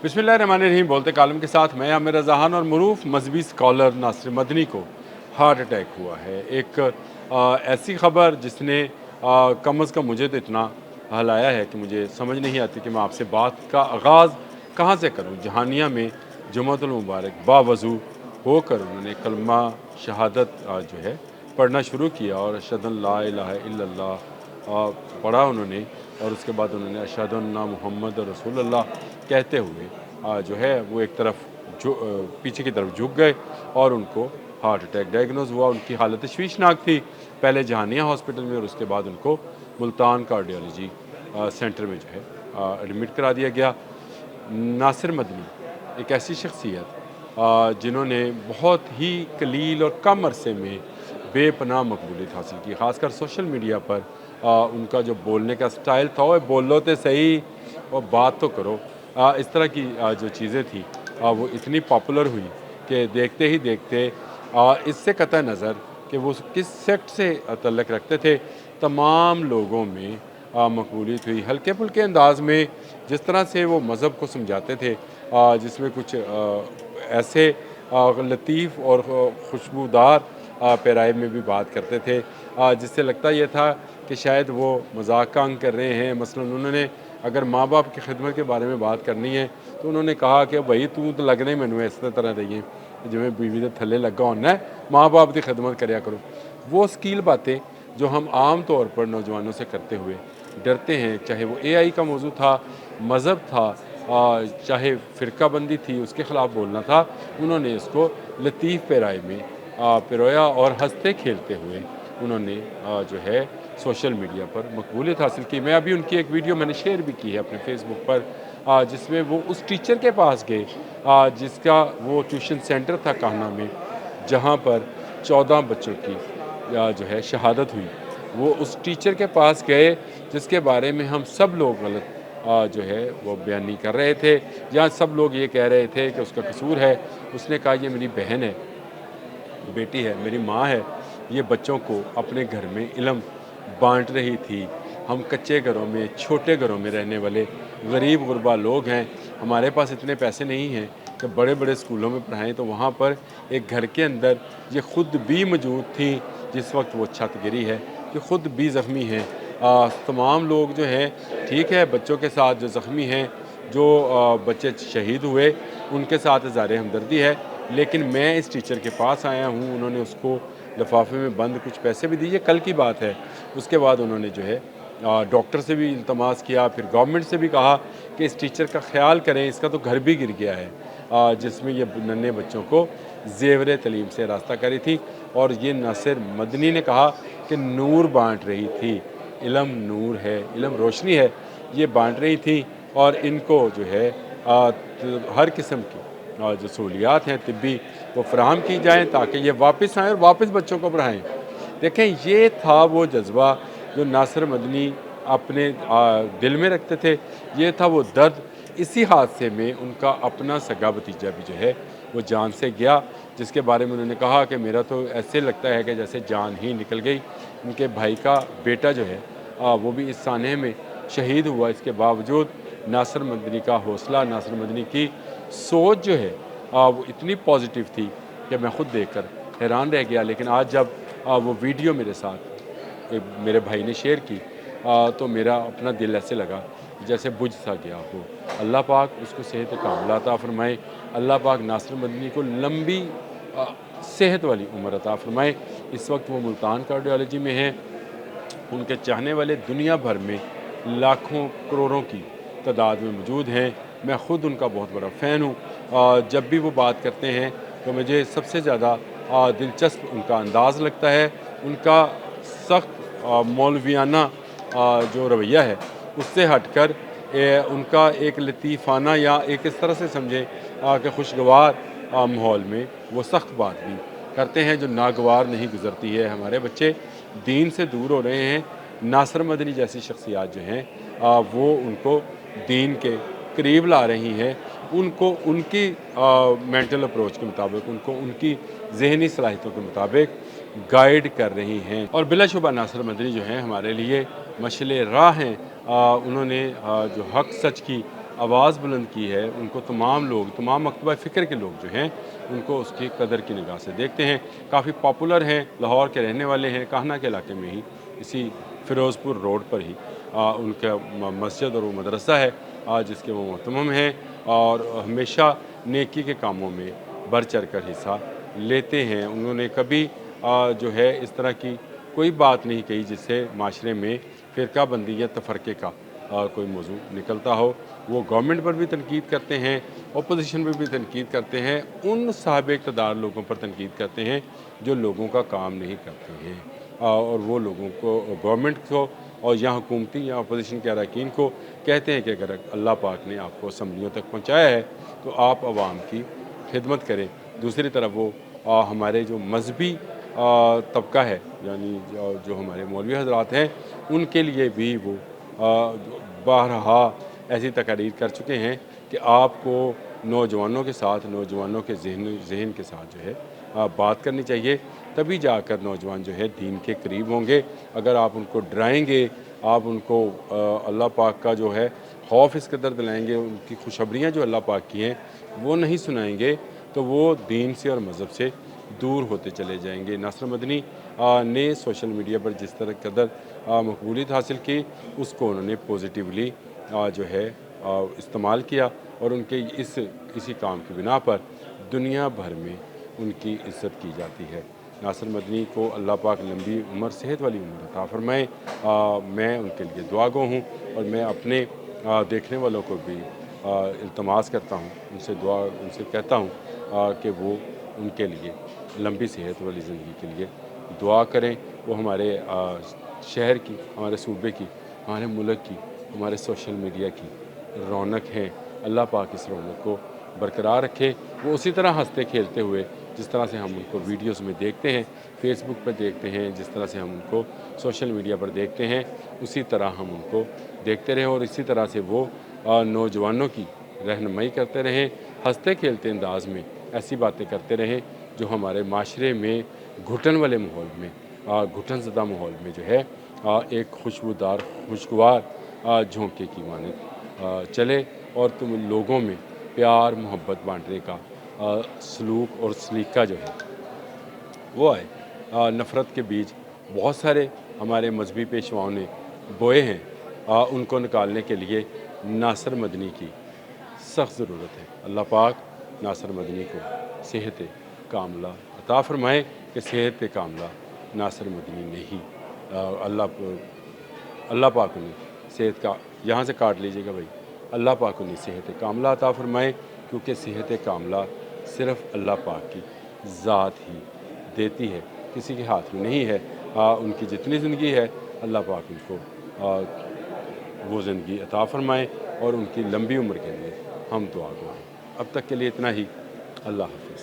बिस्मिल्लाहिर्रहमानिर्रहीम। बोलते कालम के साथ मैं आमिर रज़ान और मरूफ मजहबी स्कॉलर नासिर मदनी को हार्ट अटैक हुआ है। एक ऐसी ख़बर जिसने कम अज़ कम मुझे तो इतना हलाया है कि मुझे समझ नहीं आती कि मैं आपसे बात का आगाज़ कहाँ से करूँ। जहानिया में जुम्मतुल मुबारक बावज़ू होकर उन्होंने कलमा शहादत जो है पढ़ना शुरू किया और अशहदु अल्ला इलाहा इल्लल्लाह पढ़ा उन्होंने, और उसके बाद उन्होंने अशहदु अन्ना मुहम्मद रसूलुल्लाह कहते हुए जो है वो एक तरफ जो पीछे की तरफ झुक गए और उनको हार्ट अटैक डायग्नोज हुआ। उनकी हालत तशवीशनाक थी, पहले जहानिया हॉस्पिटल में और उसके बाद उनको मुल्तान कार्डियोलॉजी सेंटर में जो है एडमिट करा दिया गया। नासिर मदनी एक ऐसी शख्सियत जिन्होंने बहुत ही कलील और कम अरसे में बेपनाह मकबूलियत हासिल की, ख़ासकर सोशल मीडिया पर उनका जो बोलने का स्टाइल था, वो बोलो तो सही और बात तो करो। इस तरह की जो चीज़ें थी वो इतनी पॉपुलर हुई कि देखते ही देखते इससे कतई नज़र कि वो किस सेक्ट से तल्लुक़ रखते थे, तमाम लोगों में मकबूलियत हुई। हल्के फुल्के अंदाज में जिस तरह से वो मज़हब को समझाते थे, जिसमें कुछ ऐसे लतीफ़ और खुशबूदार पैराए में भी बात करते थे, जिससे लगता ये था कि शायद वो मजाक का अंग कर रहे हैं। मसलन उन्होंने अगर माँ बाप की खिदमत के बारे में बात करनी है तो उन्होंने कहा कि भाई तू तो लगने मैनू इस तरह रही है जिमें बीवी के थले लगा होना है, माँ बाप की खिदमत करया करो। वो स्कील बातें जो हम आम तौर पर नौजवानों से करते हुए डरते हैं, चाहे वो AI का मौजू था, मज़हब था, चाहे फ़िरका बंदी थी, उसके ख़िलाफ़ बोलना था, उन्होंने इसको लतीफ़ पैराए में पिरोया और हंसते खेलते हुए उन्होंने जो है सोशल मीडिया पर मकबूलियत हासिल की। मैं अभी उनकी एक वीडियो मैंने शेयर भी की है अपने फेसबुक पर, जिसमें वो उस टीचर के पास गए जिसका वो ट्यूशन सेंटर था कान्हा में, जहाँ पर 14 बच्चों की जो है शहादत हुई। वो उस टीचर के पास गए जिसके बारे में हम सब लोग गलत जो है वो बयानी कर रहे थे, या सब लोग ये कह रहे थे कि उसका कसूर है। उसने कहा ये मेरी बहन है, बेटी है, मेरी माँ है, ये बच्चों को अपने घर में इल्म बांट रही थी। हम कच्चे घरों में, छोटे घरों में रहने वाले गरीब गुरबा लोग हैं, हमारे पास इतने पैसे नहीं हैं कि बड़े बड़े स्कूलों में पढ़ाएं। तो वहाँ पर एक घर के अंदर ये ख़ुद भी मौजूद थी जिस वक्त वो छत गिरी है, ये ख़ुद भी ज़ख्मी हैं। तमाम लोग जो हैं, ठीक है, बच्चों के साथ जो ज़ख्मी हैं, जो बच्चे शहीद हुए, उनके साथ इज़हार हमदर्दी है, लेकिन मैं इस टीचर के पास आया हूँ। उन्होंने उसको लिफाफे में बंद कुछ पैसे भी दिए, कल की बात है। उसके बाद उन्होंने जो है डॉक्टर से भी इल्तमास किया, फिर गवर्नमेंट से भी कहा कि इस टीचर का ख्याल करें, इसका तो घर भी गिर गया है, जिसमें ये नन्हे बच्चों को ज़ेवर तलीम से रास्ता करी थी। और ये नासिर मदनी ने कहा कि नूर बांट रही थी, इल्म नूर है, इल्म रोशनी है, ये बांट रही थी। और इनको जो है हर किस्म की जो सहूलियात हैं तिब्बी, वो फ़राहम की जाएँ ताकि ये वापस आएँ और वापस बच्चों को पढ़ाएँ। देखें, ये था वो जज्बा जो नासिर मदनी अपने दिल में रखते थे, ये था वो दर्द। इसी हादसे में उनका अपना सगा भतीजा भी जो है वो जान से गया, जिसके बारे में उन्होंने कहा कि मेरा तो ऐसे लगता है कि जैसे जान ही निकल गई। उनके भाई का बेटा जो है वो भी इस सानहे में शहीद हुआ। इसके बावजूद नासिर मदनी का हौसला, नासिर मदनी की सोच जो है वो इतनी पॉजिटिव थी कि मैं ख़ुद देखकर हैरान रह गया। लेकिन आज जब वो वीडियो मेरे साथ मेरे भाई ने शेयर की तो मेरा अपना दिल ऐसे लगा जैसे बुझ सा गया हो। अल्लाह पाक उसको सेहत कामिला अता फ़रमाए। अल्लाह पाक नासिर मदनी को लंबी सेहत वाली उम्र अता फ़रमाए। इस वक्त वो मुल्तान कार्डियोलॉजी में हैं। उनके चाहने वाले दुनिया भर में लाखों करोड़ों की तादाद में मौजूद हैं। मैं ख़ुद उनका बहुत बड़ा फ़ैन हूँ। जब भी वो बात करते हैं तो मुझे सबसे ज़्यादा दिलचस्प उनका अंदाज़ लगता है। उनका सख्त मौलवियाना जो रवैया है उससे हटकर उनका एक लतीफ़ाना या एक इस तरह से समझें कि खुशगवार माहौल में वो सख्त बात भी करते हैं जो नागवार नहीं गुज़रती है। हमारे बच्चे दीन से दूर हो रहे हैं। नासिर मदनी जैसी शख्सियात जो हैं वो उनको दीन के करीब ला रही हैं, उनको उनकी मेंटल अप्रोच के मुताबिक, उनको उनकी ज़हनी सलाहियतों के मुताबिक गाइड कर रही हैं। और बिलाशुबा नासिर मदनी जो हैं हमारे लिए मशअल राह हैं। उन्होंने जो हक़ सच की آواز بلند کی ہے ان کو تمام لوگ، تمام مکتبہ فکر کے لوگ جو ہیں ان کو اس کی قدر کی نگاہ سے دیکھتے ہیں۔ کافی پاپولر ہیں، لاہور کے رہنے والے ہیں، کاہنہ کے علاقے میں ہی، اسی فیروز پور روڈ پر ہی ان کا مسجد اور وہ مدرسہ ہے جس کے وہ مہتمم ہیں، اور ہمیشہ نیکی کے کاموں میں بڑھ چڑھ کر حصہ لیتے ہیں۔ انہوں نے کبھی جو ہے اس طرح کی کوئی بات نہیں کہی جس سے معاشرے میں فرقہ بندی یا تفرقے کا کوئی موضوع نکلتا ہو۔ وہ گورنمنٹ پر بھی تنقید کرتے ہیں، اپوزیشن پر بھی تنقید کرتے ہیں، ان صاحب اقتدار لوگوں پر تنقید کرتے ہیں جو لوگوں کا کام نہیں کرتے ہیں، اور وہ لوگوں کو، گورنمنٹ کو اور یا حکومتی یا اپوزیشن کے اراکین کو کہتے ہیں کہ اگر اللہ پاک نے آپ کو اسمبلیوں تک پہنچایا ہے تو آپ عوام کی خدمت کریں۔ دوسری طرف وہ ہمارے جو مذہبی طبقہ ہے، یعنی جو ہمارے مولوی حضرات ہیں، ان کے لیے بھی وہ بارہا ایسی تقاریر کر چکے ہیں کہ آپ کو نوجوانوں کے ساتھ، نوجوانوں کے ذہن کے ساتھ جو ہے بات کرنی چاہیے، تبھی جا کر نوجوان جو ہے دین کے قریب ہوں گے۔ اگر آپ ان کو ڈرائیں گے، آپ ان کو اللہ پاک کا جو ہے خوف اس قدر دلائیں گے، ان کی خوشخبریاں جو اللہ پاک کی ہیں وہ نہیں سنائیں گے، تو وہ دین سے اور مذہب سے دور ہوتے چلے جائیں گے۔ ناصر مدنی نے سوشل میڈیا پر جس طرح قدر مقبولیت حاصل کی، اس کو انہوں نے پوزیٹیولی جو ہے استعمال کیا، اور ان کے اسی کام کی بنا پر دنیا بھر میں ان کی عزت کی جاتی ہے۔ ناصر مدنی کو اللہ پاک لمبی عمر، صحت والی عمر عطا فرمائے۔ میں ان کے لیے دعا گو ہوں، اور میں اپنے دیکھنے والوں کو بھی التماس کرتا ہوں، ان سے کہتا ہوں کہ وہ ان کے لیے لمبی صحت والی زندگی کے لیے دعا کریں۔ وہ ہمارے شہر کی، ہمارے صوبے کی، ہمارے ملک کی، ہمارے سوشل میڈیا کی رونق ہیں۔ اللہ پاک اس رونق کو برقرار رکھے۔ وہ اسی طرح ہنستے کھیلتے ہوئے جس طرح سے ہم ان کو ویڈیوز میں دیکھتے ہیں، فیس بک پر دیکھتے ہیں، جس طرح سے ہم ان کو سوشل میڈیا پر دیکھتے ہیں، اسی طرح ہم ان کو دیکھتے رہیں، اور اسی طرح سے وہ نوجوانوں کی رہنمائی کرتے رہیں، ہنستے کھیلتے انداز میں ایسی باتیں کرتے رہیں جو ہمارے معاشرے میں گھٹن والے ماحول میں، گھٹن زدہ ماحول میں جو ہے ایک خوشبودار، خوشگوار جھونکے کی مانند چلے، اور تم لوگوں میں پیار محبت بانٹنے کا سلوک اور سلیقہ جو ہے وہ آئے۔ نفرت کے بیج بہت سارے ہمارے مذہبی پیشواؤں نے بوئے ہیں، ان کو نکالنے کے لیے ناصر مدنی کی سخت ضرورت ہے۔ اللہ پاک ناصر مدنی کو صحت کاملہ عطا فرمائے، کہ صحت کاملہ ناصر مدنی نے ہی اللہ پاک نے صحت کا، یہاں سے کاٹ لیجئے گا بھائی، اللہ پاک نے صحت کاملہ عطا فرمائے، کیونکہ صحت کاملہ صرف اللہ پاک کی ذات ہی دیتی ہے، کسی کے ہاتھ میں نہیں ہے۔ ان کی جتنی زندگی ہے اللہ پاک ان کو وہ زندگی عطا فرمائے، اور ان کی لمبی عمر کے لیے ہم دعا گو ہیں۔ اب تک کے لیے اتنا ہی۔ اللہ حافظ۔